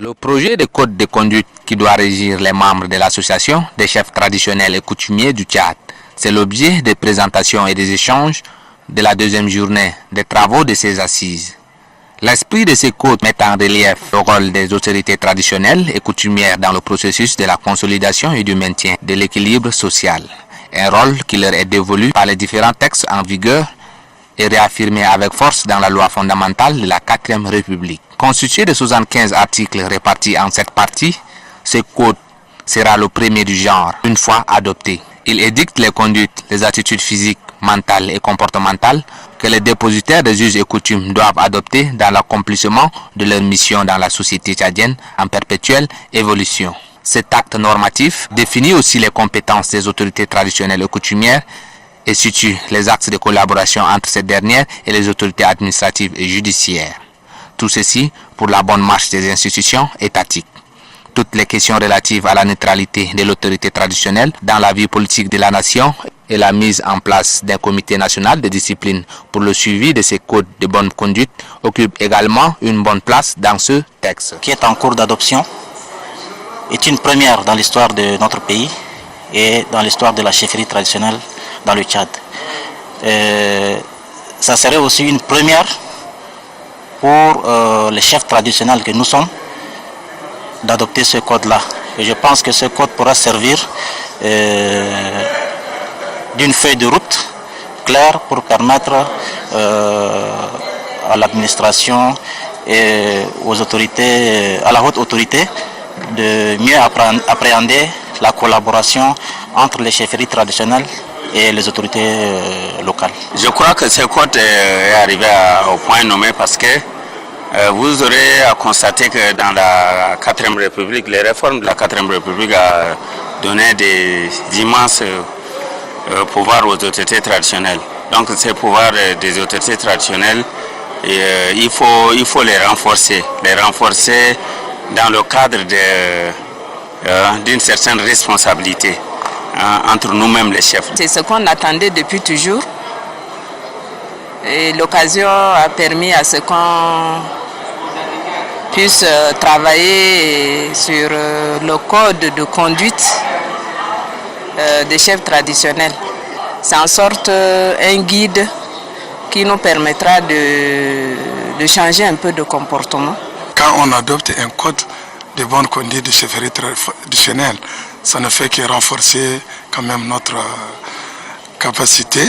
Le projet de code de conduite qui doit régir les membres de l'association des chefs traditionnels et coutumiers du Tchad, c'est l'objet des présentations et des échanges de la deuxième journée des travaux de ces assises. L'esprit de ces codes met en relief le rôle des autorités traditionnelles et coutumières dans le processus de la consolidation et du maintien de l'équilibre social, un rôle qui leur est dévolu par les différents textes en vigueur et réaffirmé avec force dans la loi fondamentale de la 4e République. Constitué de 75 articles répartis en 7 parties, ce code sera le premier du genre une fois adopté. Il édicte les conduites, les attitudes physiques, mentales et comportementales que les dépositaires des us et coutumes doivent adopter dans l'accomplissement de leur mission dans la société tchadienne en perpétuelle évolution. Cet acte normatif définit aussi les compétences des autorités traditionnelles et coutumières et situe les axes de collaboration entre ces dernières et les autorités administratives et judiciaires. Tout ceci pour la bonne marche des institutions étatiques. Toutes les questions relatives à la neutralité de l'autorité traditionnelle dans la vie politique de la nation et la mise en place d'un comité national de discipline pour le suivi de ces codes de bonne conduite occupent également une bonne place dans ce texte. Qui est en cours d'adoption est une première dans l'histoire de notre pays et dans l'histoire de la chefferie traditionnelle dans le Tchad. Ça serait aussi une première pour les chefs traditionnels que nous sommes d'adopter ce code-là. Et je pense que ce code pourra servir d'une feuille de route claire pour permettre à l'administration et aux autorités, à la haute autorité, de mieux appréhender la collaboration entre les chefferies traditionnelles et les autorités locales. Je crois que ce code est arrivé au point nommé parce que vous aurez à constater que dans la 4e République, les réformes de la 4e République ont donné des immenses pouvoirs aux autorités traditionnelles. Donc ces pouvoirs des autorités traditionnelles, il faut les renforcer dans le cadre d'une certaine responsabilité entre nous-mêmes les chefs. C'est ce qu'on attendait depuis toujours. Et l'occasion a permis à ce qu'on puisse travailler sur le code de conduite des chefs traditionnels. C'est en sorte un guide qui nous permettra de changer un peu de comportement. Quand on adopte un code de bonne conduite de chefferie traditionnelle, ça ne fait que renforcer quand même notre capacité